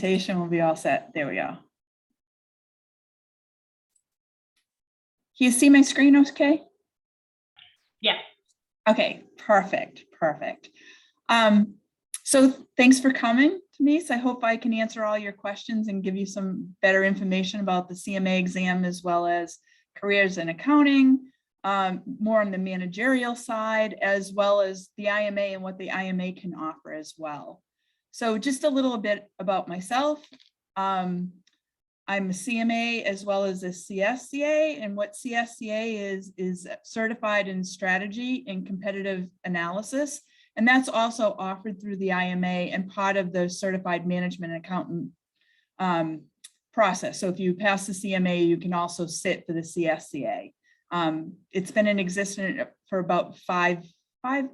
Will be all set. There we go. Can you see my screen okay? Yeah. Okay, perfect. So thanks for coming to me. So I hope I can answer all your questions and give you some better information about the CMA exam, as well as careers in accounting, more on the managerial side, as well as the IMA and what the IMA can offer as well. So just a little bit about myself. I'm a CMA as well as a CSCA, and what CSCA is certified in strategy and competitive analysis. And that's also offered through the IMA and part of the certified management accountant process. So if you pass the CMA, you can also sit for the CSCA. It's been in existence for about five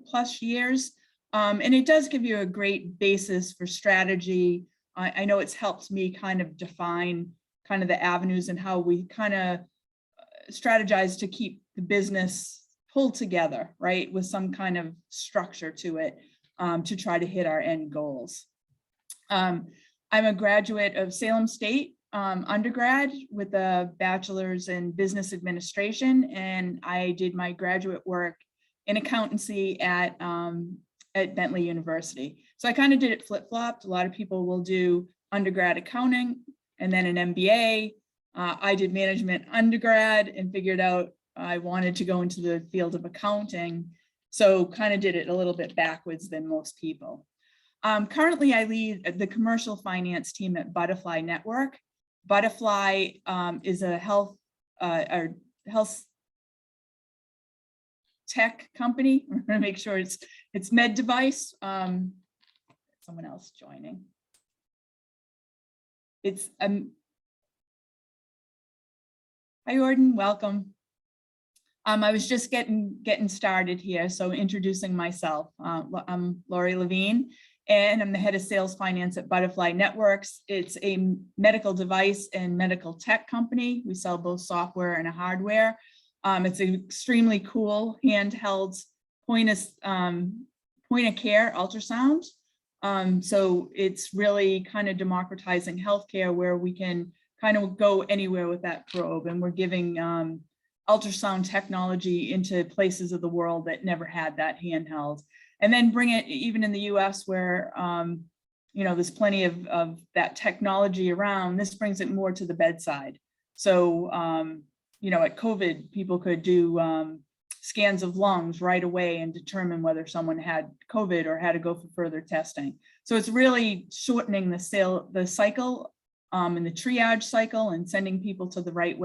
plus years. And it does give you a great basis for strategy. I know it's helped me kind of define kind of the avenues and how we kind of strategize to keep the business pulled together, right, with some kind of structure to it to try to hit our end goals. I'm a graduate of Salem State undergrad with a bachelor's in business administration, and I did my graduate work in accountancy at Bentley University. So I kind of did it flip-flopped. A lot of people will do undergrad accounting and then an MBA. I did management undergrad and figured out I wanted to go into the field of accounting. So kind of did it a little bit backwards than most people. Currently, I lead the commercial finance team at Butterfly Network. Butterfly is a health tech company. We're going to make sure it's med device. Someone else joining. It's hi, Jordan, welcome. I was just getting started here, so introducing myself. I'm Laurie Lavigne, and I'm the head of sales finance at Butterfly Networks. It's a medical device and medical tech company. We sell both software and hardware. It's an extremely cool handheld point of care ultrasound. So it's really kind of democratizing healthcare, where we can kind of go anywhere with that probe, and we're giving ultrasound technology into places of the world that never had that handheld, and then bring it even in the US where there's plenty of that technology around. This brings it more to the bedside. So at COVID, people could do scans of lungs right away and determine whether someone had COVID or had to go for further testing. So it's really shortening the cycle and the triage cycle, and sending people to the right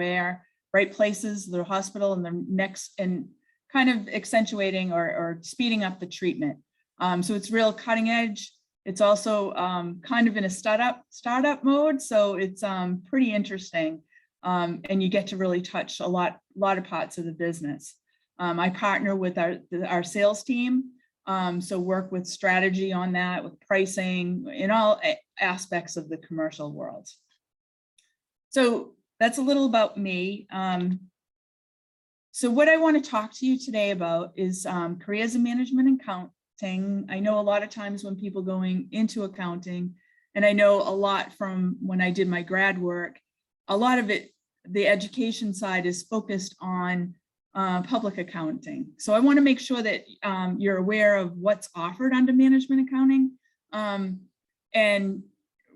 places, the hospital, and the next, and kind of accentuating or speeding up the treatment. So it's real cutting edge. It's also kind of in a startup mode. So it's pretty interesting. And you get to really touch a lot of parts of the business. I partner with our sales team, so work with strategy on that, with pricing, in all aspects of the commercial world. So that's a little about me. So what I want to talk to you today about is careers in management and accounting. I know a lot of times when people going into accounting, and I know a lot from when I did my grad work, a lot of it, the education side is focused on public accounting. So I want to make sure that you're aware of what's offered under management accounting. And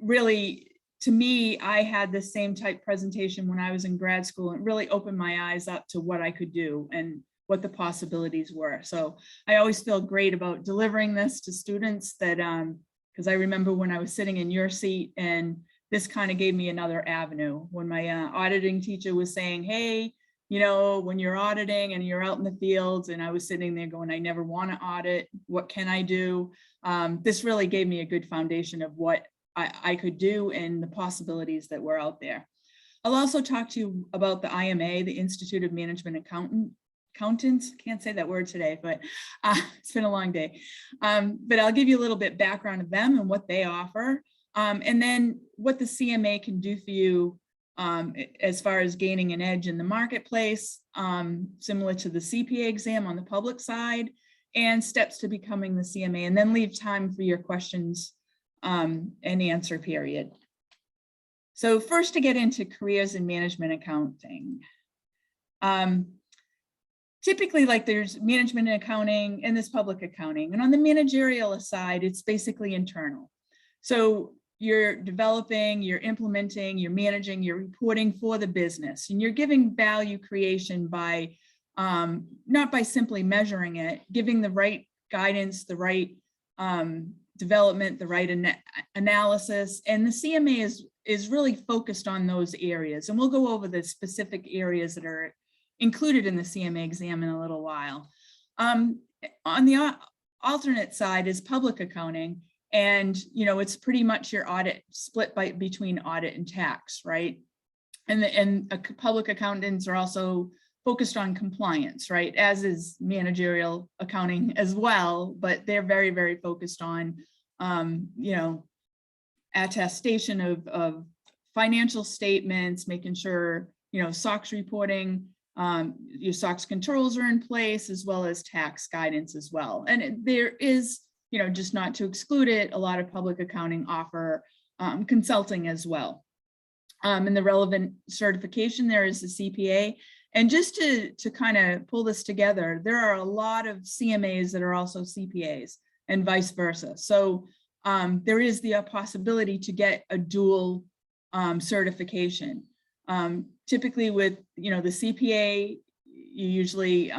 really, to me, I had the same type presentation when I was in grad school, and it really opened my eyes up to what I could do and what the possibilities were. So I always feel great about delivering this to students, that because I remember when I was sitting in your seat, and this kind of gave me another avenue when my auditing teacher was saying, hey, when you're auditing and you're out in the fields, and I was sitting there going, I never want to audit. What can I do? This really gave me a good foundation of what I could do and the possibilities that were out there. I'll also talk to you about the IMA, the Institute of Management Accountants. Can't say that word today, but it's been a long day. But I'll give you a little bit background of them and what they offer, and then what the CMA can do for you as far as gaining an edge in the marketplace, similar to the CPA exam on the public side, and steps to becoming the CMA, and then leave time for your questions and answer period. So first, to get into careers in management accounting. Typically, like, there's management and accounting and there's public accounting. And on the managerial side, it's basically internal. So you're developing, you're implementing, you're managing, you're reporting for the business, and you're giving value creation by not by simply measuring it, giving the right guidance, the right development, the right analysis. And the CMA is really focused on those areas. And we'll go over the specific areas that are included in the CMA exam in a little while. On the alternate side is public accounting. And, you know, it's pretty much your audit split between audit and tax, right? And public accountants are also focused on compliance, right? As is managerial accounting as well, but they're very, very focused on, you know, attestation of financial statements, making sure, you know, SOX reporting, your SOX controls are in place, as well as tax guidance as well. And there is, you know, just not to exclude it, a lot of public accounting offer consulting as well. And the relevant certification there is the CPA. And just to kind of pull this together, there are a lot of CMAs that are also CPAs and vice versa. So there is the possibility to get a dual certification. Typically with, you know, the CPA, you usually,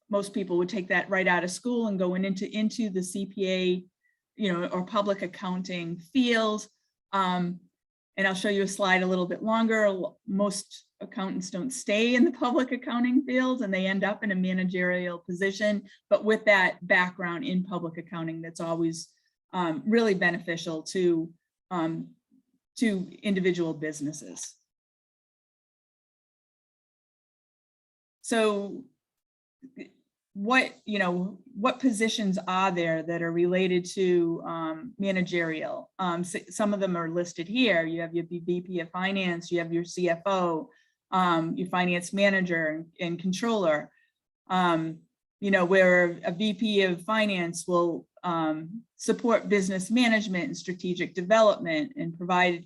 most people would take that right out of school and go into the CPA, you know, or public accounting field. And I'll show you a slide a little bit longer. Most accountants don't stay in the public accounting field and they end up in a managerial position, but with that background in public accounting, that's always really beneficial to individual businesses. So what positions are there that are related to managerial? Some of them are listed here. You have your VP of finance, you have your CFO, your finance manager and controller. You know, where a VP of finance will support business management and strategic development and provide,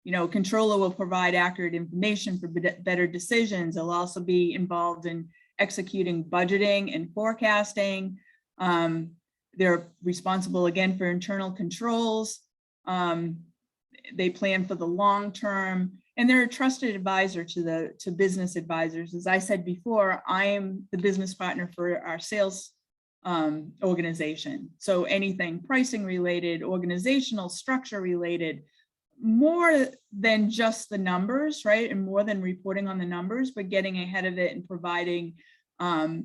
you know, controller will provide accurate information for better decisions. They'll also be involved in executing budgeting and forecasting. They're responsible again for internal controls. They plan for the long term, and they're a trusted advisor to business advisors. As I said before, I am the business partner for our sales organization. So anything pricing related, organizational structure related, more than just the numbers, right? And more than reporting on the numbers, but getting ahead of it and providing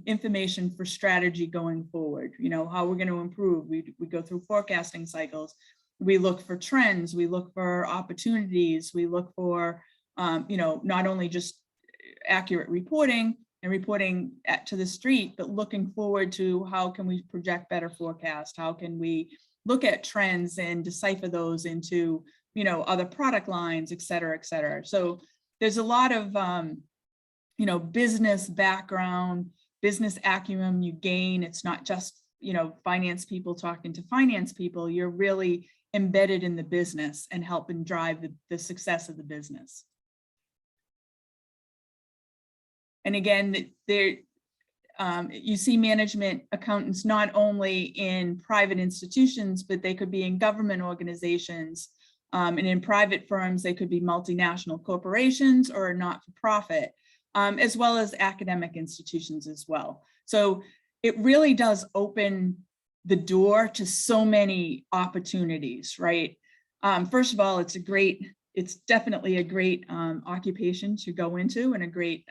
information for strategy going forward. You know, how we're going to improve. We go through forecasting cycles. We look for trends. We look for opportunities. We look for, you know, not only just accurate reporting and reporting to the street, but looking forward to how can we project better forecast? How can we look at trends and decipher those into, you know, other product lines, et cetera, et cetera. So there's a lot of, you know, business background, business acumen you gain. It's not just, you know, finance people talking to finance people. You're really embedded in the business and helping drive the success of the business. And again, there, you see management accountants not only in private institutions, but they could be in government organizations. And in private firms, they could be multinational corporations or not-for-profit, as well as academic institutions as well. So it really does open the door to so many opportunities, right? First of all, it's definitely a great occupation to go into and a great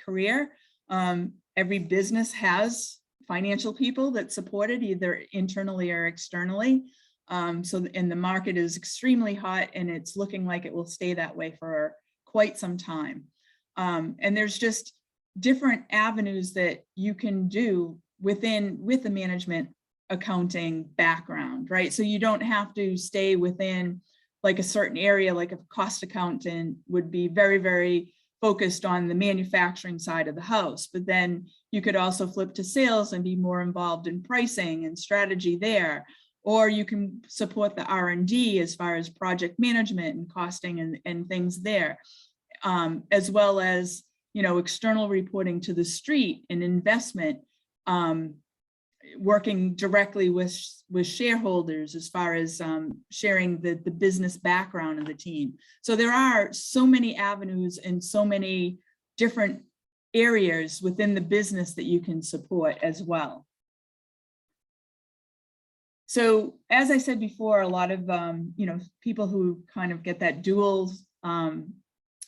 career. Every business has financial people that support it, either internally or externally. And the market is extremely hot, and it's looking like it will stay that way for quite some time. And there's just different avenues that you can do with the management accounting background, right? So you don't have to stay within like a certain area, like a cost accountant would be very, very focused on the manufacturing side of the house, but then you could also flip to sales and be more involved in pricing and strategy there. or you can support the R&D as far as project management and costing and things there, as well as, you know, external reporting to the street and investment, working directly with shareholders as far as sharing the business background of the team. So there are so many avenues and so many different areas within the business that you can support as well. So as I said before, a lot of you know, people who kind of get that dual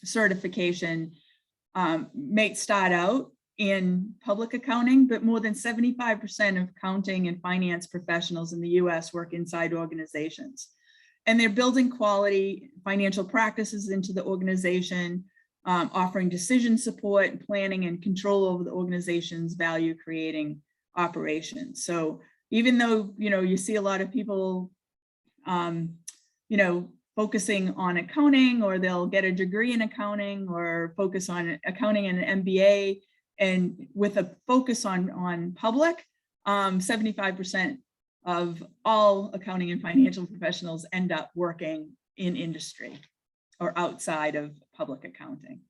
certification may start out in public accounting, but more than 75% of accounting and finance professionals in the US work inside organizations. And they're building quality financial practices into the organization, offering decision support, planning, and control over the organization's value creating operations. So even though, you know, you see a lot of people, you know, focusing on accounting, or they'll get a degree in accounting or focus on accounting and an MBA, and with a focus on public, 75% of all accounting and financial professionals end up working in industry or outside of public accounting.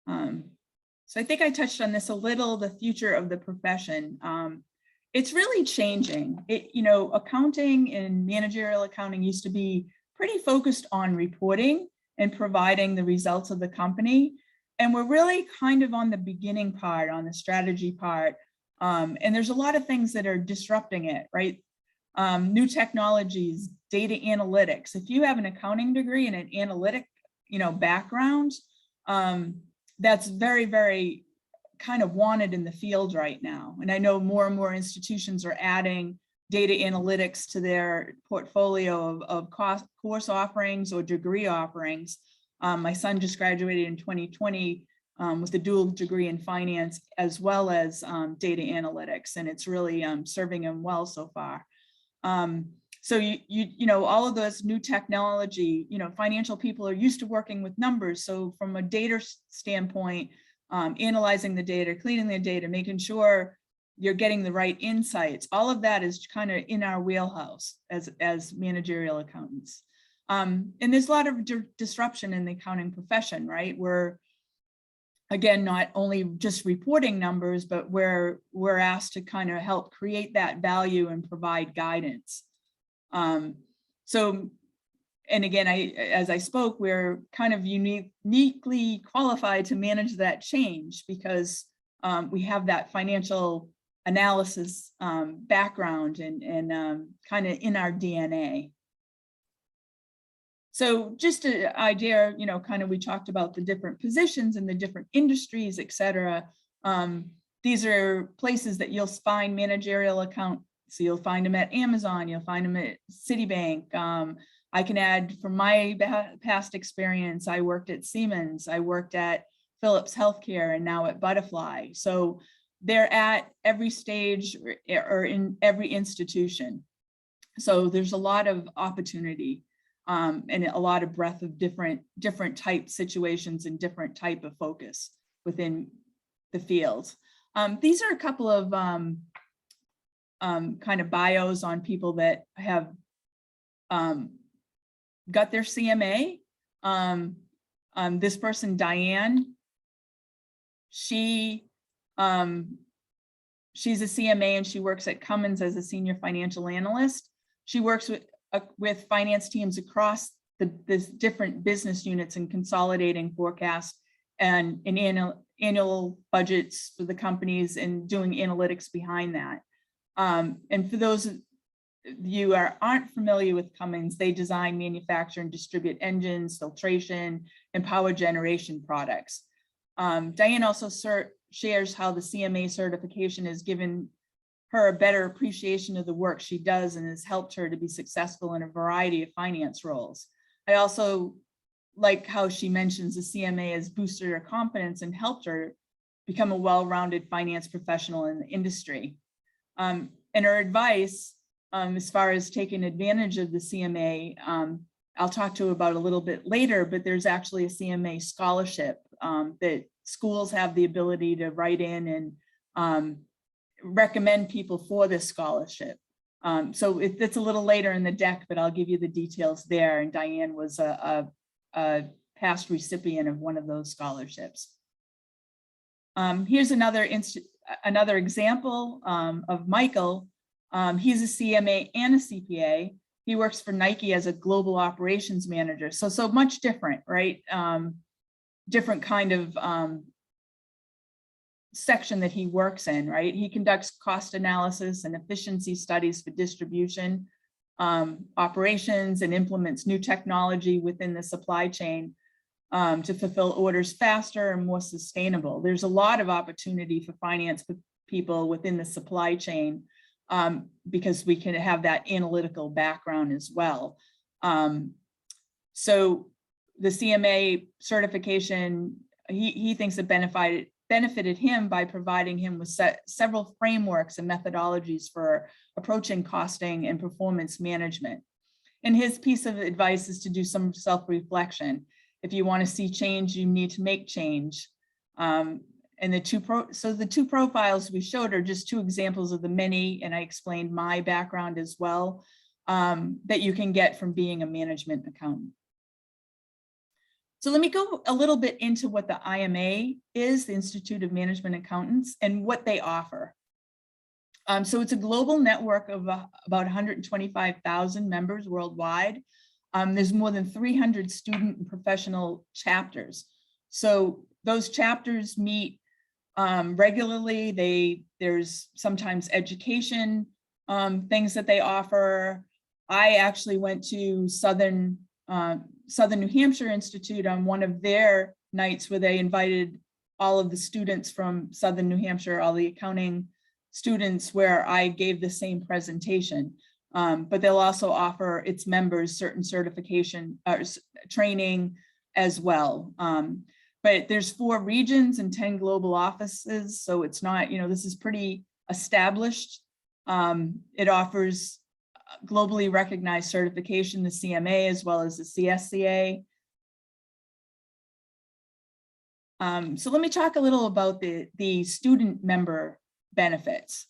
So I think I touched on this a little, the future of the profession. It's really changing. You know, accounting and managerial accounting used to be pretty focused on reporting and providing the results of the company. And we're really kind of on the beginning part, on the strategy part. And there's a lot of things that are disrupting it, right? New technologies, data analytics. If you have an accounting degree and an analytic, you know, background, that's very, very kind of wanted in the field right now. And I know more and more institutions are adding data analytics to their portfolio of course offerings or degree offerings. My son just graduated in 2020 with a dual degree in finance as well as data analytics, and it's really serving him well so far. So you know, all of those new technology, you know, financial people are used to working with numbers. So from a data standpoint, analyzing the data, cleaning the data, making sure you're getting the right insights, all of that is kind of in our wheelhouse as managerial accountants. And there's a lot of disruption in the accounting profession, right? We're, again, not only just reporting numbers, but we're asked to kind of help create that value and provide guidance. So, and again, as I spoke, we're kind of uniquely qualified to manage that change because we have that financial analysis background and kind of in our DNA. So just an idea, you know, kind of we talked about the different positions and the different industries, et cetera. These are places that you'll find managerial accounts. So you'll find them at Amazon, you'll find them at Citibank. I can add from my past experience, I worked at Siemens, I worked at Philips Healthcare, and now at Butterfly. So they're at every stage or in every institution. So there's a lot of opportunity and a lot of breadth of different type situations and different type of focus within the field. These are a couple of kind of bios on people that have got their CMA. This person, Diane, she's a CMA and she works at Cummins as a senior financial analyst. She works with finance teams across the different business units and consolidating forecasts and annual budgets for the companies and doing analytics behind that. And for those of you aren't familiar with Cummins, they design, manufacture, and distribute engines, filtration, and power generation products. Diane also shares how the CMA certification has given her a better appreciation of the work she does and has helped her to be successful in a variety of finance roles. I also like how she mentions the CMA has boosted her confidence and helped her become a well-rounded finance professional in the industry. And her advice, as far as taking advantage of the CMA, I'll talk to you about a little bit later, but there's actually a CMA Scholarship that schools have the ability to write in and recommend people for this scholarship. So it's a little later in the deck, but I'll give you the details there. And Diane was a past recipient of one of those scholarships. Here's another example of Michael. He's a CMA and a CPA. He works for Nike as a global operations manager. So much different, right? Different kind of section that he works in, right? He conducts cost analysis and efficiency studies for distribution, operations, and implements new technology within the supply chain to fulfill orders faster and more sustainable. There's a lot of opportunity for finance people within the supply chain because we can have that analytical background as well. So the CMA certification, he thinks it benefited him by providing him with several frameworks and methodologies for approaching costing and performance management. And his piece of advice is to do some self-reflection. If you want to see change, you need to make change. And the two profiles we showed are just two examples of the many, and I explained my background as well, that you can get from being a management accountant. So let me go a little bit into what the IMA is, the Institute of Management Accountants, and what they offer. So it's a global network of about 125,000 members worldwide. There's more than 300 student and professional chapters. So those chapters meet regularly. There's sometimes education things that they offer. I actually went to Southern New Hampshire Institute on one of their nights where they invited all of the students from Southern New Hampshire, all the accounting students, where I gave the same presentation. But they'll also offer its members certain certification training as well. But there's 4 regions and 10 global offices. So it's not, this is pretty established. It offers globally recognized certification, the CMA, as well as the CSCA. So let me talk a little about the student member benefits,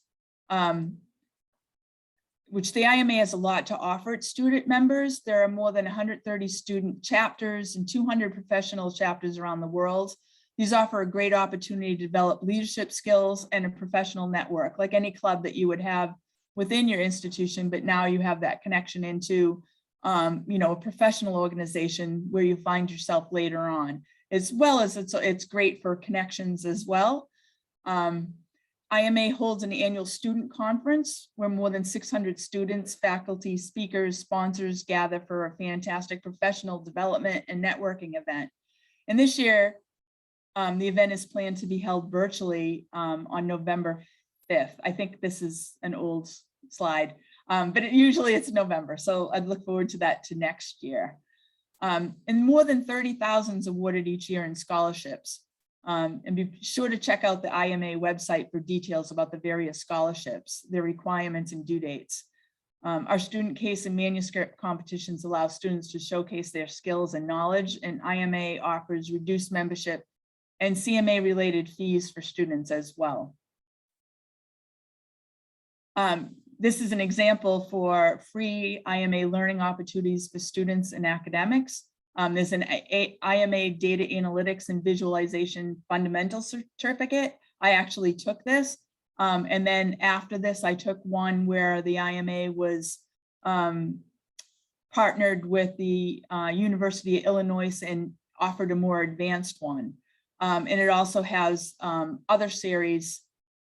which the IMA has a lot to offer its student members. There are more than 130 student chapters and 200 professional chapters around the world. These offer a great opportunity to develop leadership skills and a professional network, like any club that you would have within your institution, but now you have that connection into a professional organization where you find yourself later on, as well as it's great for connections as well. IMA holds an annual student conference where more than 600 students, faculty, speakers, sponsors gather for a fantastic professional development and networking event. And this year, the event is planned to be held virtually on November 5th. I think this is an old slide, but usually it's November. So I'd look forward to that next year. And more than 30,000 is awarded each year in scholarships. And be sure to check out the IMA website for details about the various scholarships, their requirements and due dates. Our student case and manuscript competitions allow students to showcase their skills and knowledge, and IMA offers reduced membership and CMA related fees for students as well. This is an example for free IMA learning opportunities for students and academics. There's an IMA data analytics and visualization fundamental certificate. I actually took this. And then after this, I took one where the IMA was partnered with the University of Illinois and offered a more advanced one. And it also has other series,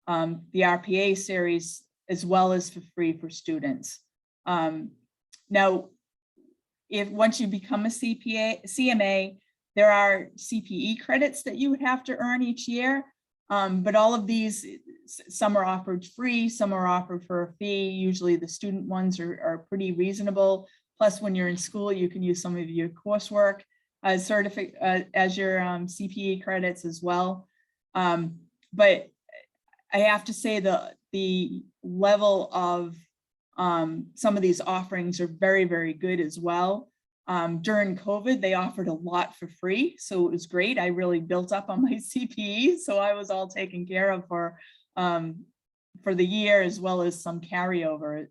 the RPA series, as well as for free for students. Now, once you become a CMA, there are CPE credits that you would have to earn each year. But all of these, some are offered free, some are offered for a fee. Usually the student ones are pretty reasonable. Plus, when you're in school, you can use some of your coursework as your CPE credits as well. But I have to say the level of some of these offerings are very, very good as well. During COVID, they offered a lot for free, so it was great. I really built up on my CPE, so I was all taken care of for the year, as well as some carryover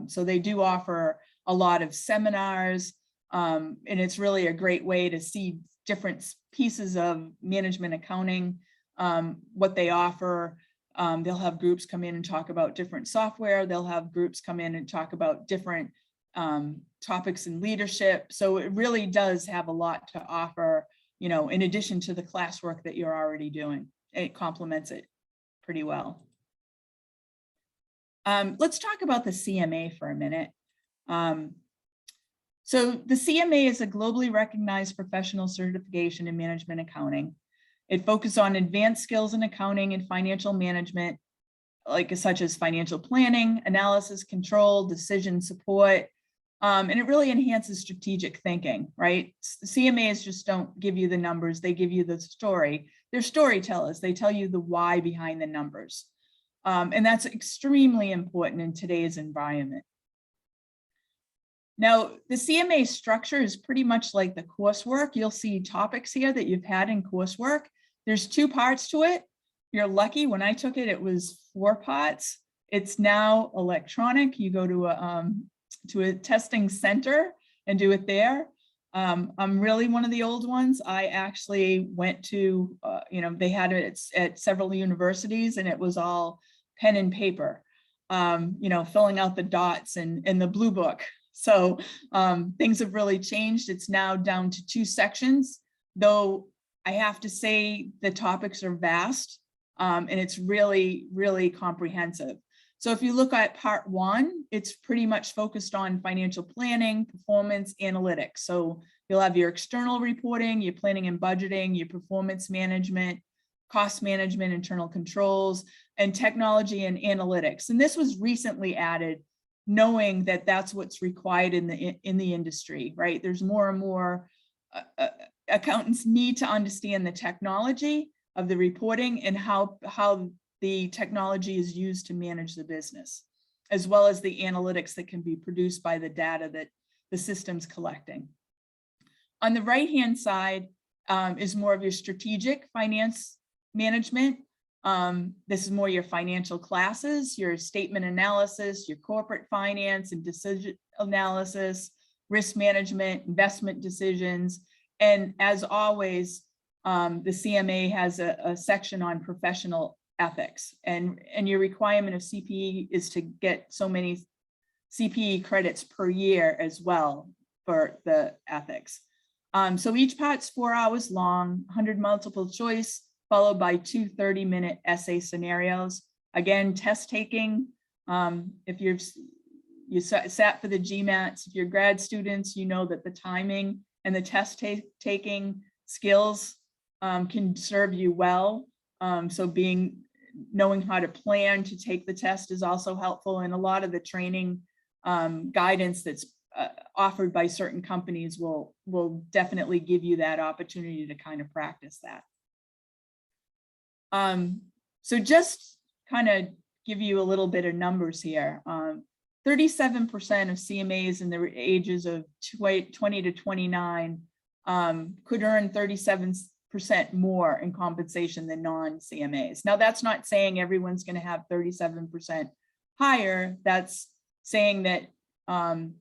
So they do offer a lot of seminars, and it's really a great way to see different pieces of management accounting, what they offer. They'll have groups come in and talk about different software. They'll have groups come in and talk about different topics in leadership. So it really does have a lot to offer, you know, in addition to the classwork that you're already doing. It complements it pretty well. Let's talk about the CMA for a minute. So the CMA is a globally recognized professional certification in management accounting. It focuses on advanced skills in accounting and financial management, such as financial planning, analysis, control, decision support, and it really enhances strategic thinking, right? The CMAs just don't give you the numbers, they give you the story. They're storytellers, they tell you the why behind the numbers. And that's extremely important in today's environment. Now, the CMA structure is pretty much like the coursework. You'll see topics here that you've had in coursework. There's 2 parts to it. You're lucky, when I took it, it was 4 parts. It's now electronic. You go to a testing center and do it there. I'm really one of the old ones. I actually went to, they had it at several universities, and it was all pen and paper, filling out the dots and the blue book. So things have really changed. It's now down to 2 sections, though I have to say the topics are vast, and it's really, really comprehensive. So if you look at part 1, it's pretty much focused on financial planning, performance, analytics. So you'll have your external reporting, your planning and budgeting, your performance management, cost management, internal controls, and technology and analytics. And this was recently added, knowing that that's what's required in the industry, right? There's more and more accountants need to understand the technology of the reporting and how the technology is used to manage the business, as well as the analytics that can be produced by the data that the system's collecting. On the right-hand side is more of your strategic finance management. This is more your financial classes, your statement analysis, your corporate finance and decision analysis, risk management, investment decisions. And as always, the CMA has a section on professional ethics, and your requirement of CPE is to get so many CPE credits per year as well for the ethics. So each part's 4 hours long, 100 multiple choice, followed by 2 30-minute essay scenarios. Again, test taking. If you sat for the GMATs, if you're grad students, you know that the timing and the test taking skills can serve you well. So knowing how to plan to take the test is also helpful, and a lot of the training guidance that's offered by certain companies will definitely give you that opportunity to kind of practice that. So just kind of give you a little bit of numbers here. 37% of CMAs in the ages of 20 to 29 could earn 37% more in compensation than non-CMAs. Now, that's not saying everyone's going to have 37% higher. That's saying that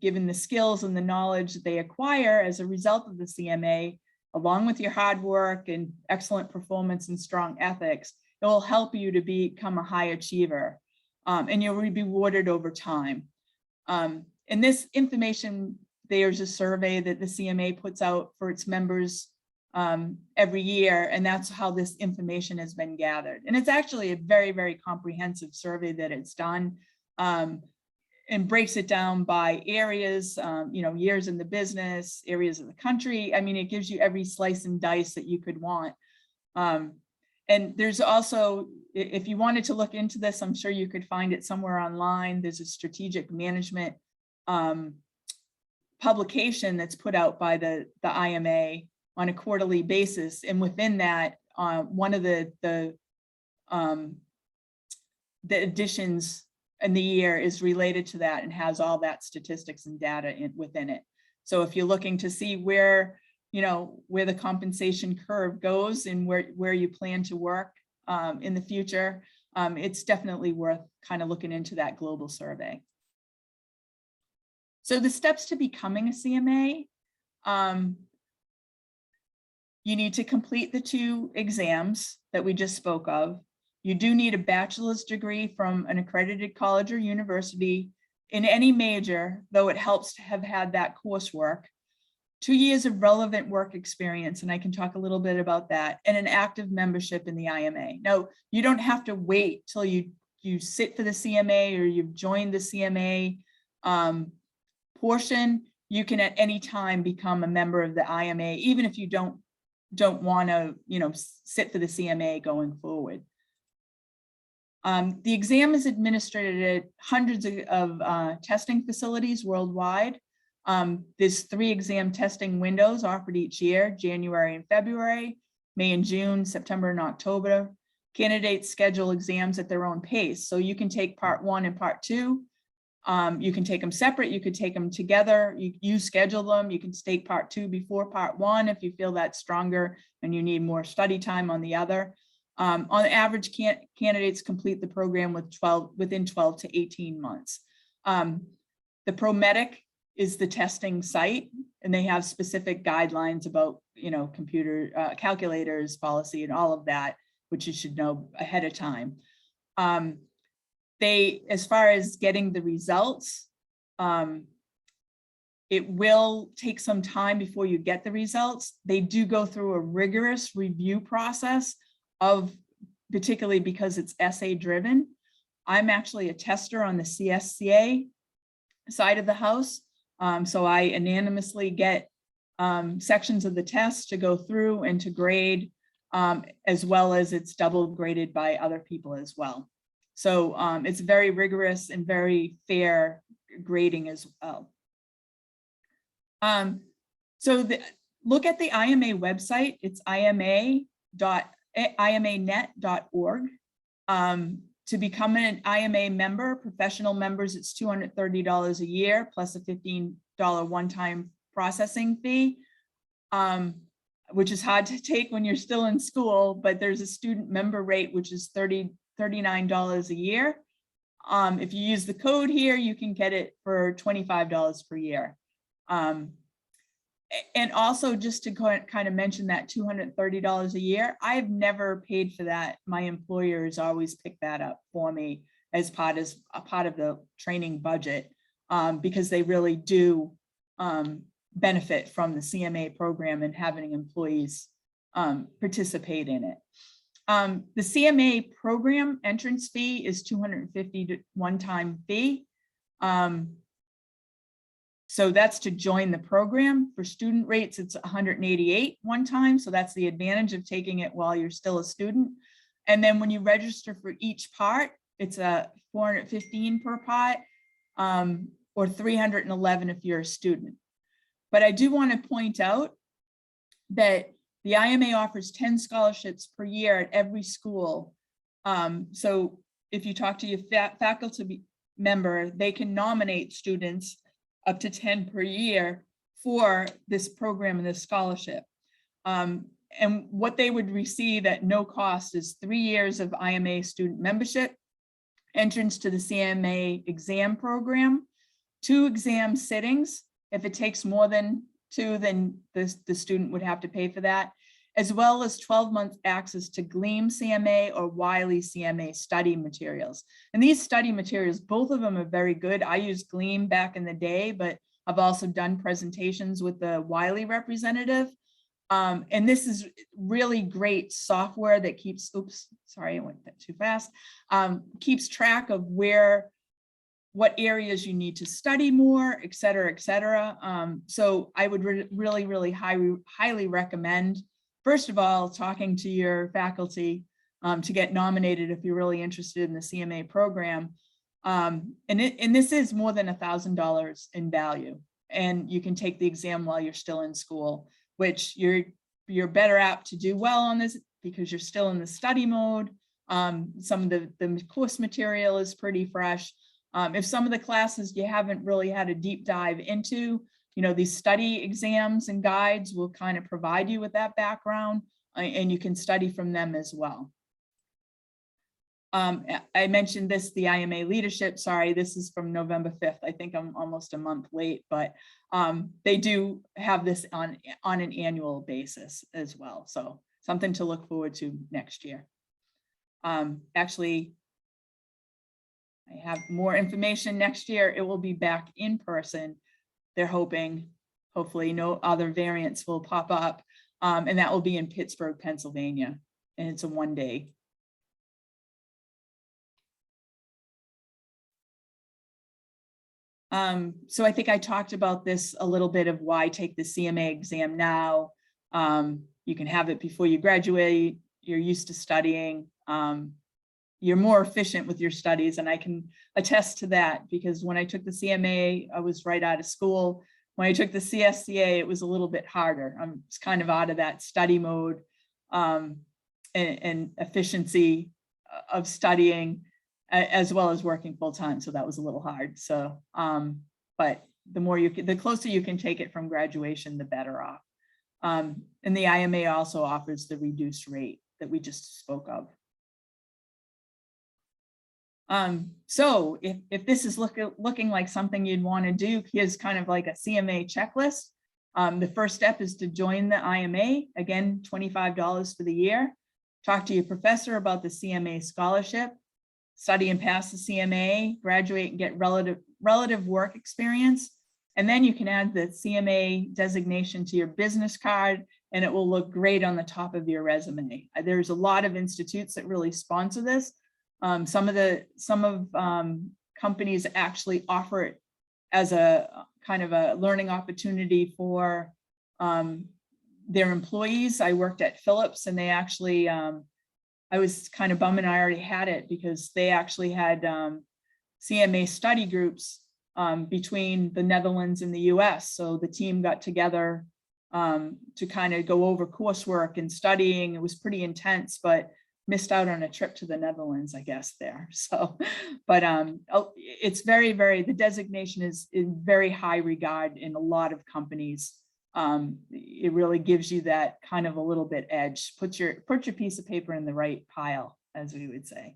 given the skills and the knowledge that they acquire as a result of the CMA, along with your hard work and excellent performance and strong ethics, it will help you to become a high achiever, and you'll be rewarded over time. In this information, there's a survey that the CMA puts out for its members every year, and that's how this information has been gathered. And it's actually a very, very comprehensive survey that it's done, and breaks it down by areas, years in the business, areas of the country. I mean, it gives you every slice and dice that you could want. And there's also, if you wanted to look into this, I'm sure you could find it somewhere online. There's a strategic management publication that's put out by the IMA on a quarterly basis. And within that, one of the editions in the year is related to that and has all that statistics and data within it. So if you're looking to see where the compensation curve goes and where you plan to work in the future, it's definitely worth kind of looking into that global survey. So the steps to becoming a CMA, you need to complete the 2 exams that we just spoke of. You do need a bachelor's degree from an accredited college or university in any major, though it helps to have had that coursework. 2 years of relevant work experience, and I can talk a little bit about that, and an active membership in the IMA. Now, you don't have to wait till you sit for the CMA or you've joined the CMA portion. You can at any time become a member of the IMA, even if you don't want to, sit for the CMA going forward. The exam is administered at hundreds of testing facilities worldwide. There's 3 exam testing windows offered each year: January and February, May and June, September and October. Candidates schedule exams at their own pace. So you can take part 1 and part 2. You can take them separate. You could take them together. You schedule them. You can take part 2 before part 1 if you feel that's stronger and you need more study time on the other. On average, candidates complete the program within 12 to 18 months. The ProMedic is the testing site, and they have specific guidelines about, computer calculators, policy, and all of that, which you should know ahead of time. As far as getting the results, it will take some time before you get the results. They do go through a rigorous review process particularly because it's essay driven. I'm actually a tester on the CSCA side of the house. So I unanimously get sections of the test to go through and to grade, as well as it's double graded by other people as well. So it's very rigorous and very fair grading as well. Look at the IMA website. It's imanet.org. To become an IMA member, professional members, it's $230 a year plus a $15 one-time processing fee, which is hard to take when you're still in school, but there's a student member rate, which is $39 a year. If you use the code here, you can get it for $25 per year. And also, just to kind of mention that $230 a year, I've never paid for that. My employer has always picked that up for me as part of the training budget, because they really do benefit from the CMA program and having employees participate in it. The CMA program entrance fee is $250 one-time fee. So that's to join the program. For student rates, it's $188 one time. So that's the advantage of taking it while you're still a student. And then when you register for each part, it's a $415 per part, or $311 if you're a student. But I do want to point out that the IMA offers 10 scholarships per year at every school. So if you talk to your faculty member, they can nominate students up to 10 per year for this program and this scholarship. And what they would receive at no cost is 3 years of IMA student membership, entrance to the CMA exam program, 2 exam sittings. If it takes more than 2, then the student would have to pay for that, as well as 12-month access to Gleam CMA or Wiley CMA study materials. And these study materials, both of them are very good. I used Gleam back in the day, but I've also done presentations with the Wiley representative. And this is really great software that keeps, oops, sorry, I went too fast, keeps track of what areas you need to study more, et cetera, et cetera. So I would really highly recommend, first of all, talking to your faculty to get nominated if you're really interested in the CMA program. And this is more than $1,000 in value. And you can take the exam while you're still in school, which you're better apt to do well on this because you're still in the study mode. Some of the course material is pretty fresh. If some of the classes you haven't really had a deep dive into, these study exams and guides will kind of provide you with that background, and you can study from them as well. I mentioned this, the IMA Leadership, sorry, this is from November 5th. I think I'm almost a month late, but they do have this on an annual basis as well. So something to look forward to next year. Actually, I have more information next year. It will be back in person. They're hoping, hopefully no other variants will pop up. And that will be in Pittsburgh, Pennsylvania. And it's a one-day. So I think I talked about this a little bit of why take the CMA exam now. You can have it before you graduate. You're used to studying. You're more efficient with your studies, and I can attest to that because when I took the CMA, I was right out of school. When I took the CSCA, it was a little bit harder. I'm kind of out of that study mode and efficiency of studying, as well as working full time. So that was a little hard. So, but the closer you can take it from graduation, the better off. And the IMA also offers the reduced rate that we just spoke of. So if this is looking like something you'd want to do, here's kind of like a CMA checklist. The first step is to join the IMA, again, $25 for the year. Talk to your professor about the CMA Scholarship. Study and pass the CMA, graduate and get relative work experience. And then you can add the CMA designation to your business card and it will look great on the top of your resume. There's a lot of institutes that really sponsor this. Some of companies actually offer it as a kind of a learning opportunity for their employees. I worked at Philips and they actually, I was kind of bumming I already had it because they actually had CMA study groups between the Netherlands and the US. So the team got together to kind of go over coursework and studying. It was pretty intense, but missed out on a trip to the Netherlands, I guess, there. So, but it's very, the designation is in very high regard in a lot of companies. It really gives you that kind of a little bit edge, put your piece of paper in the right pile, as we would say.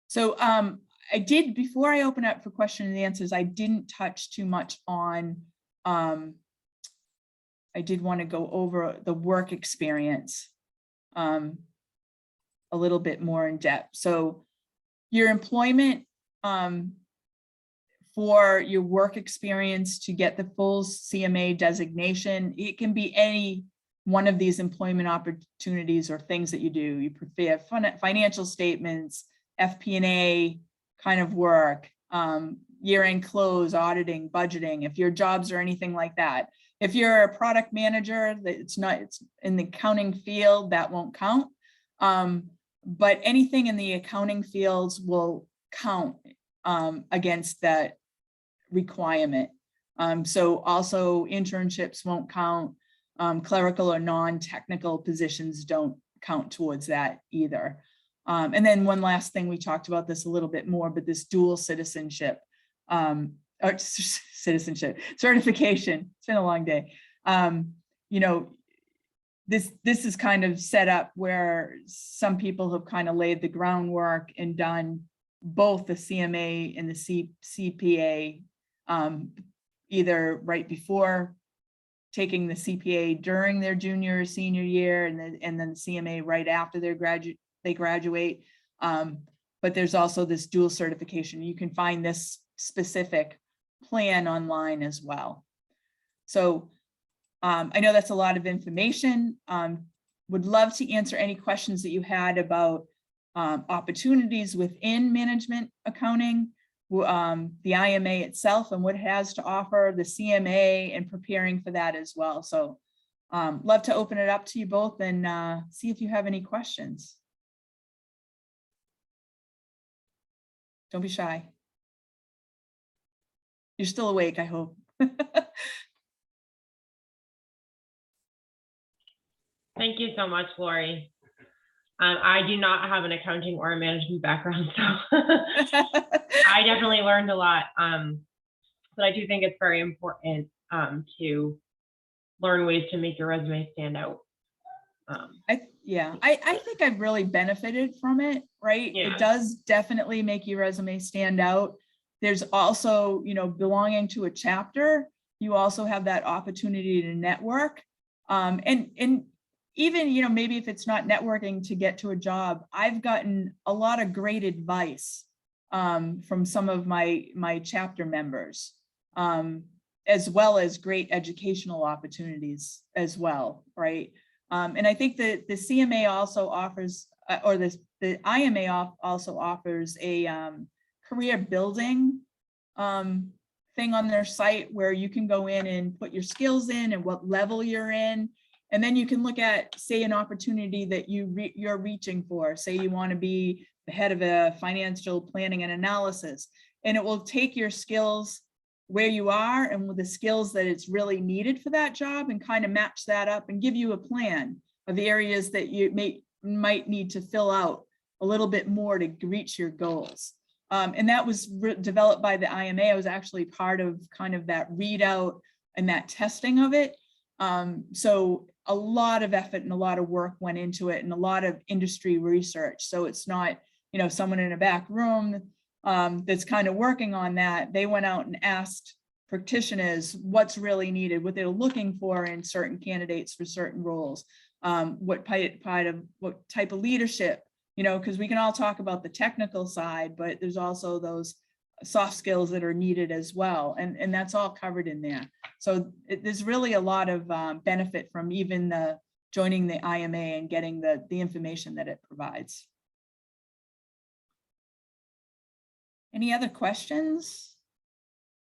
So I did, before I open up for questions and answers, I didn't touch too much on, I did want to go over the work experience a little bit more in depth. So your employment for your work experience to get the full CMA designation, it can be any one of these employment opportunities or things that you do. You prepare financial statements, FP&A kind of work, year-end close, auditing, budgeting, if your jobs are anything like that. If you're a product manager, it's in the accounting field, that won't count. But anything in the accounting fields will count against that requirement. So also internships won't count. Clerical or non-technical positions don't count towards that either. And then one last thing, we talked about this a little bit more, but this dual citizenship, or citizenship certification. It's been a long day. You know, this is kind of set up where some people have kind of laid the groundwork and done both the CMA and the CPA, either right before taking the CPA during their junior or senior year, and then the CMA right after they graduate. But there's also this dual certification. You can find this specific plan online as well. So I know that's a lot of information. Would love to answer any questions that you had about opportunities within management accounting, the IMA itself and what it has to offer, the CMA, and preparing for that as well. So love to open it up to you both and see if you have any questions. Don't be shy. You're still awake, I hope. Thank you so much, Laurie. I do not have an accounting or a management background, so I definitely learned a lot. But I do think it's very important to learn ways to make your resume stand out. I think I've really benefited from it, right? Yeah. It does definitely make your resume stand out. There's also, belonging to a chapter, you also have that opportunity to network. And even, maybe if it's not networking to get to a job, I've gotten a lot of great advice from some of my chapter members, as well as great educational opportunities as well, right? And I think that the CMA also offers, or the IMA also offers a career building thing on their site where you can go in and put your skills in and what level you're in. And then you can look at, say, an opportunity that you're reaching for. Say you want to be the head of a financial planning and analysis, and it will take your skills where you are and with the skills that it's really needed for that job and kind of match that up and give you a plan of the areas that you might need to fill out a little bit more to reach your goals. And that was developed by the IMA. I was actually part of kind of that readout and that testing of it. So a lot of effort and a lot of work went into it and a lot of industry research. So it's not, someone in a back room that's kind of working on that. They went out and asked practitioners what's really needed, what they're looking for in certain candidates for certain roles, what type of leadership, because we can all talk about the technical side, but there's also those soft skills that are needed as well. And that's all covered in there. So there's really a lot of benefit from even joining the IMA and getting the information that it provides. Any other questions?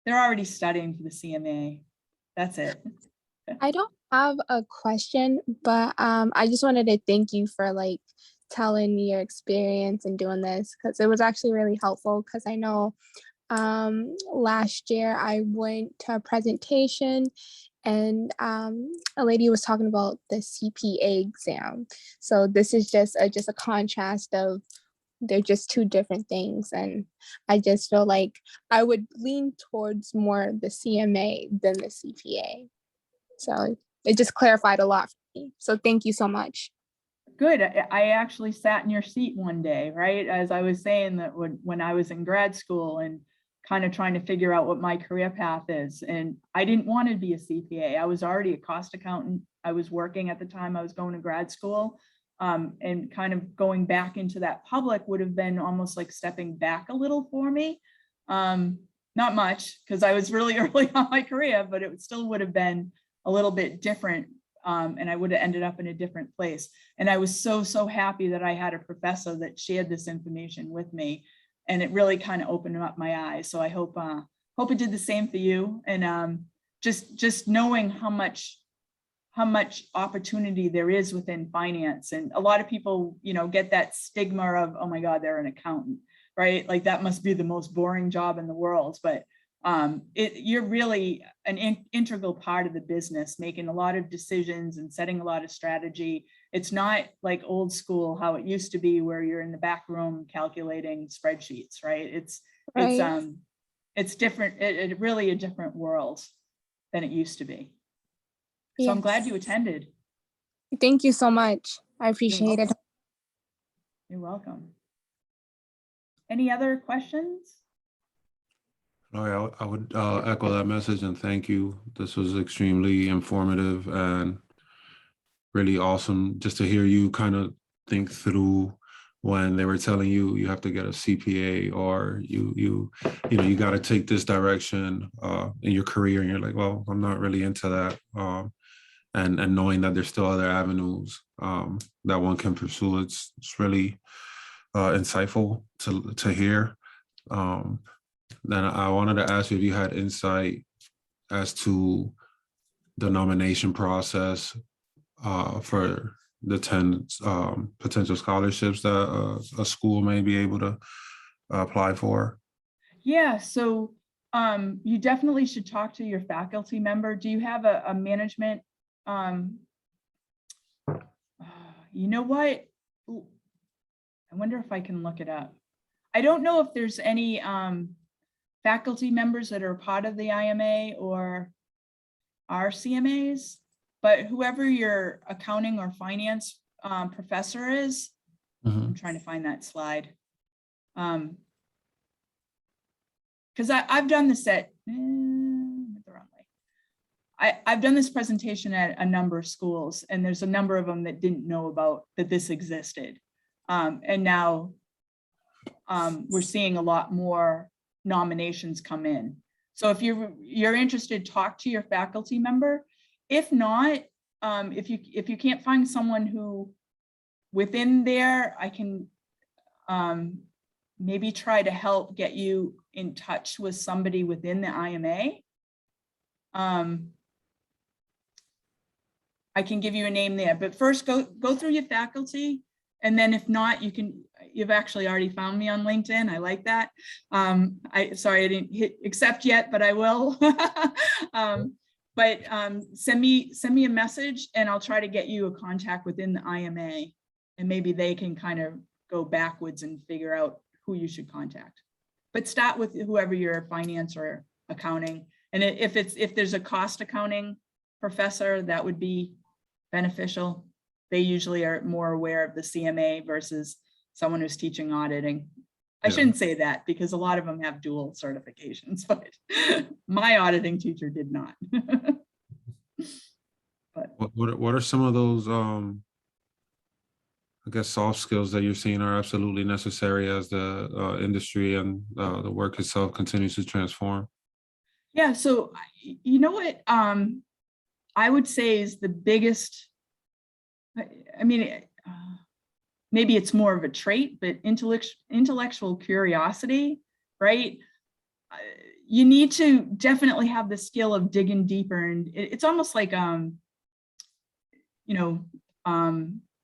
They're already studying for the CMA. That's it. I don't have a question, but I just wanted to thank you for telling me your experience and doing this, because it was actually really helpful, because I know last year I went to a presentation and a lady was talking about the CPA exam. So this is just a contrast of they're just two different things. And I just feel like I would lean towards more the CMA than the CPA. So it just clarified a lot for me. So thank you so much. Good. I actually sat in your seat one day, right? As I was saying that when I was in grad school and kind of trying to figure out what my career path is. And I didn't want to be a CPA. I was already a cost accountant. I was working at the time I was going to grad school. And kind of going back into that public would have been almost like stepping back a little for me. Not much, because I was really early on my career, but it still would have been a little bit different. And I would have ended up in a different place. And I was so happy that I had a professor that shared this information with me. And it really kind of opened up my eyes. So I hope it did the same for you. And just knowing how much opportunity there is within finance. And a lot of people, get that stigma of, oh my God, they're an accountant, right? Like that must be the most boring job in the world. But you're really an integral part of the business, making a lot of decisions and setting a lot of strategy. It's not like old school, how it used to be where you're in the back room calculating spreadsheets, right? It's different. It's really a different world than it used to be. So yes. I'm glad you attended. Thank you so much. I appreciate it. You're welcome. Any other questions? No, I would echo that message and thank you. This was extremely informative and really awesome just to hear you kind of think through when they were telling you you have to get a CPA or you got to take this direction in your career, and you're like, well, I'm not really into that. And knowing that there's still other avenues that one can pursue, it's really insightful to hear. Then I wanted to ask you if you had insight as to the nomination process for the 10 potential scholarships that a school may be able to apply for. Yeah, so you definitely should talk to your faculty member. Do you have a management? You know what? I wonder if I can look it up. I don't know if there's any faculty members that are part of the IMA or are CMAs. but whoever your accounting or finance professor is, I'm trying to find that slide. Because I've done this at the wrong way. I've done this presentation at a number of schools, and there's a number of them that didn't know about that this existed. And now we're seeing a lot more nominations come in. So if you're interested, talk to your faculty member. If not, if you can't find someone who within there, I can maybe try to help get you in touch with somebody within the IMA. I can give you a name there, but first go through your faculty. And then if not, you've actually already found me on LinkedIn. I like that. Sorry, I didn't hit accept yet, but I will. Send me a message and I'll try to get you a contact within the IMA, and maybe they can kind of go backwards and figure out who you should contact. But start with whoever your finance or accounting. And if there's a cost accounting professor, that would be beneficial. They usually are more aware of the CMA versus someone who's teaching auditing. I shouldn't say that because a lot of them have dual certifications, but my auditing teacher did not. But what are some of those I guess soft skills that you're seeing are absolutely necessary as the industry and the work itself continues to transform? Yeah, so you know what I would say is the biggest, I mean, maybe it's more of a trait, but intellectual curiosity, right? You need to definitely have the skill of digging deeper, and it's almost like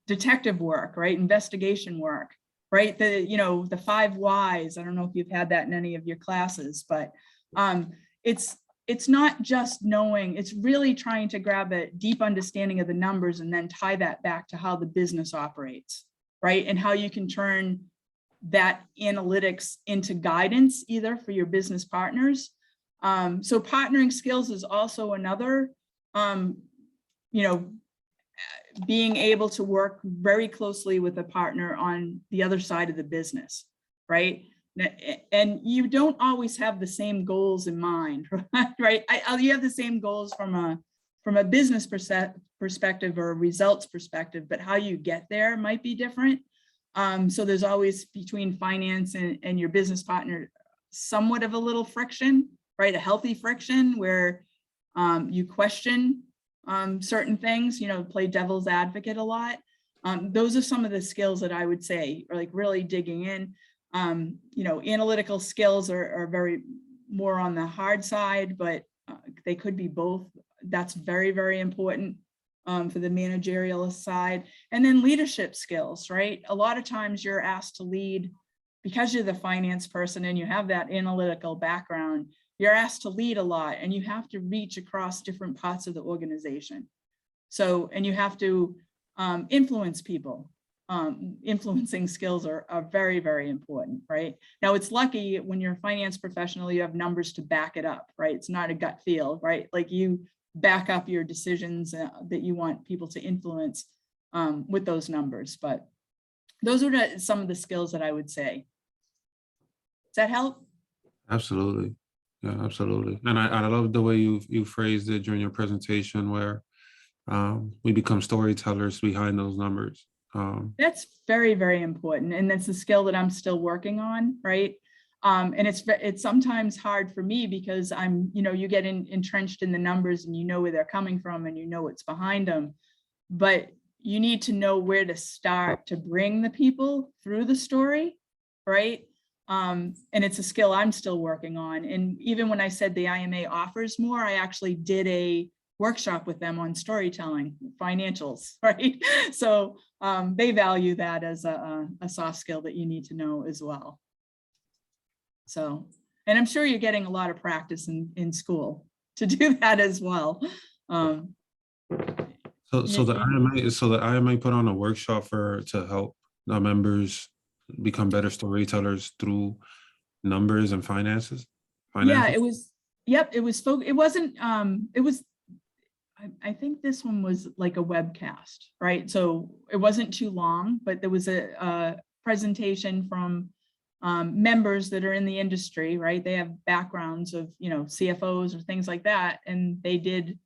detective work, right? Investigation work, right? The 5 whys. I don't know if you've had that in any of your classes, but it's not just knowing, it's really trying to grab a deep understanding of the numbers and then tie that back to how the business operates, right? And how you can turn that analytics into guidance either for your business partners. So partnering skills is also another, being able to work very closely with a partner on the other side of the business, right? And you don't always have the same goals in mind, right? You have the same goals from a business perspective or a results perspective, but how you get there might be different. So there's always between finance and your business partner, somewhat of a little friction, right? A healthy friction where you question certain things, play devil's advocate a lot. Those are some of the skills that I would say are like really digging in. Analytical skills are very more on the hard side, but they could be both. That's very, very important for the managerial side. And then leadership skills, right? A lot of times you're asked to lead because you're the finance person and you have that analytical background. You're asked to lead a lot and you have to reach across different parts of the organization. So, and you have to influence people. Influencing skills are very, very important, right? Now it's lucky when you're a finance professional, you have numbers to back it up, right? It's not a gut feel, right? Like you back up your decisions that you want people to influence with those numbers. But those are some of the skills that I would say. Does that help? Absolutely. Yeah, absolutely. And I love the way you phrased it during your presentation where we become storytellers behind those numbers. That's very, very important. And that's a skill that I'm still working on, right? And it's sometimes hard for me because you get entrenched in the numbers and you know where they're coming from and you know what's behind them. But you need to know where to start to bring the people through the story, right? And it's a skill I'm still working on. And even when I said the IMA offers more, I actually did a workshop with them on storytelling, financials, right? So they value that as a soft skill that you need to know as well. So, and I'm sure you're getting a lot of practice in school to do that as well. So the IMA put on a workshop to help the members become better storytellers through numbers and finances. Yeah, it was. Yep, it was. It wasn't. It was. I think this one was like a webcast, right? So it wasn't too long, but there was a presentation from members that are in the industry, right? They have backgrounds of, you know, CFOs or things like that. And they did,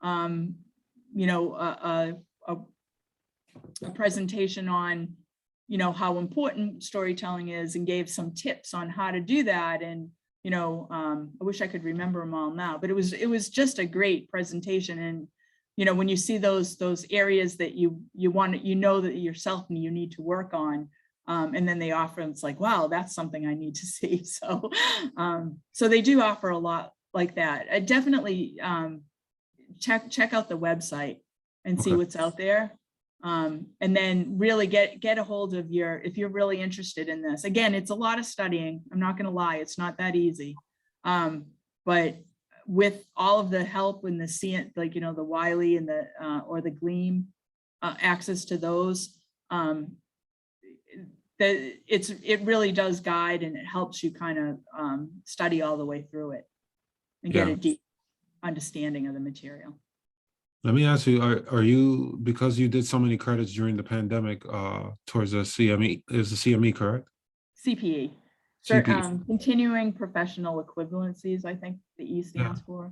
you know, a presentation on, you know, how important storytelling is and gave some tips on how to do that. And, you know, I wish I could remember them all now, but it was just a great presentation. And, you know, when you see those areas that you want, you know, that yourself and you need to work on, and then they offer, it's like, wow, that's something I need to see. So, so they do offer a lot like that. I definitely check out the website and see what's out there. And then really get a hold of if you're really interested in this. Again, it's a lot of studying. I'm not going to lie, it's not that easy. But with all of the help in the like, you know, the Wiley and the or the Gleam access to those, it really does guide, and it helps you kind of study all the way through it and get a deep understanding of the material. Let me ask you, are you, because you did so many credits during the pandemic towards the CME, is the CME correct? CPE. CPE. Continuing professional equivalencies, I think the E stands for.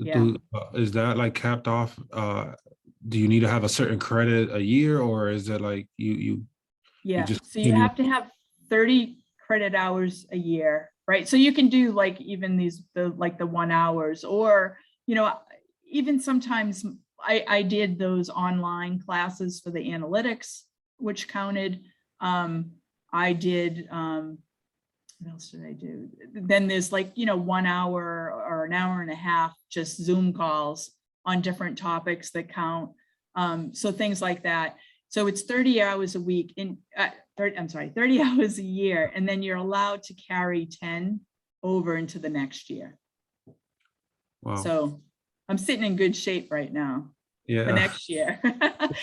Yeah. Is that like capped off? Do you need to have a certain credit a year, or is it like you so you have to have 30 credit hours a year, right? So you can do like even the 1 hours, or, you know, even sometimes I did those online classes for the analytics, which counted. I did, what else did I do? Then there's like, you know, 1 hour or an hour and a half, just Zoom calls on different topics that count. So things like that. So it's 30 hours a week 30 hours a year. And then you're allowed to carry 10 over into the next year. Wow. So I'm sitting in good shape right now for next year.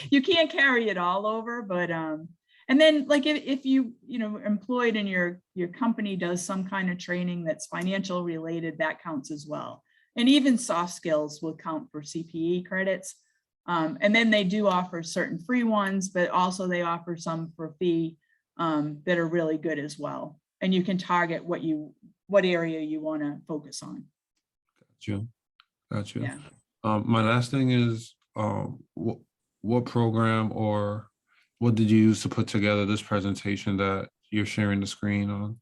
You can't carry it all over, but and then like if you know, employed and your company does some kind of training that's financial related, that counts as well. And even soft skills will count for CPE credits. And then they do offer certain free ones, but also they offer some for fee that are really good as well. And you can target what area you want to focus on. Gotcha. Yeah. My last thing is, what program or what did you use to put together this presentation that you're sharing the screen on?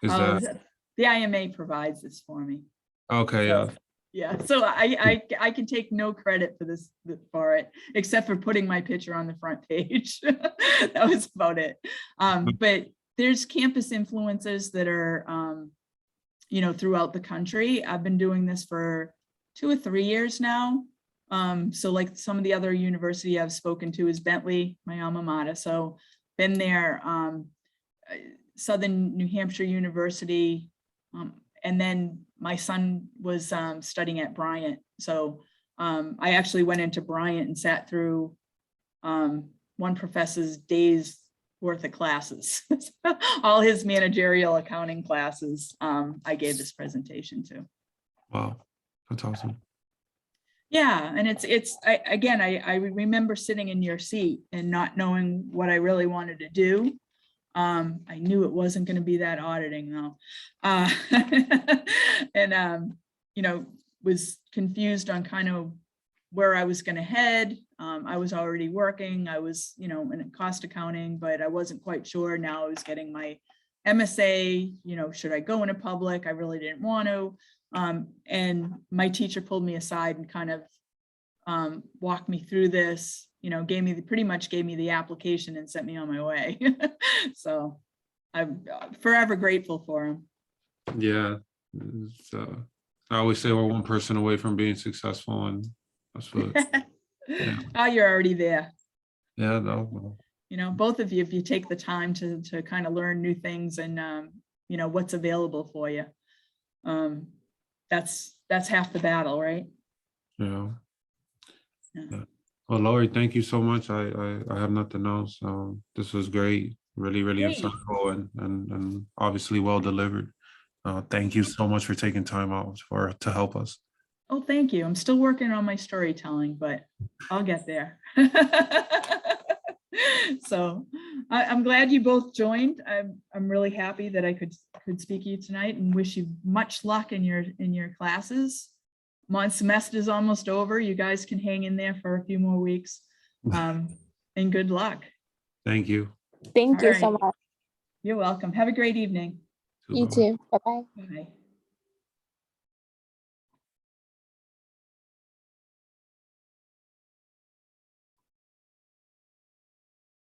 Is that the IMA provides this for me? Okay. So, yeah. So I can take no credit for it, except for putting my picture on the front page. That was about it. But there's campus influencers that are, you know, throughout the country. I've been doing this for 2 or 3 years now. So like some of the other university I've spoken to is Bentley, my alma mater. So been there, Southern New Hampshire University. And then my son was studying at Bryant. So I actually went into Bryant and sat through one professor's days worth of classes. All his managerial accounting classes, I gave this presentation to. Wow, that's awesome. Yeah, and I remember sitting in your seat and not knowing what I really wanted to do. I knew it wasn't going to be that auditing though. And, you know, was confused on kind of where I was going to head. I was already working. I was, you know, in cost accounting, but I wasn't quite sure. Now I was getting my MSA, you know, should I go into public? I really didn't want to. And my teacher pulled me aside and kind of walked me through this, you know, pretty much gave me the application and sent me on my way. So I'm forever grateful for him. Yeah. I always say we're one person away from being successful, and that's what. Yeah. Oh, you're already there. Yeah, no. You know, both of you, if you take the time to kind of learn new things and, you know, what's available for you, that's half the battle, right? Yeah. Well, Laurie, thank you so much. I have nothing else. This was great, really insightful and obviously well delivered. Thank you so much for taking time out to help us. Oh, thank you. I'm still working on my storytelling, but I'll get there. So I'm glad you both joined. I'm really happy that I could speak to you tonight, and wish you much luck in your classes. My semester is almost over. You guys can hang in there for a few more weeks, and good luck. Thank you. Thank All you so right. much. You're welcome. Have a great evening. You too. Bye-bye. Bye.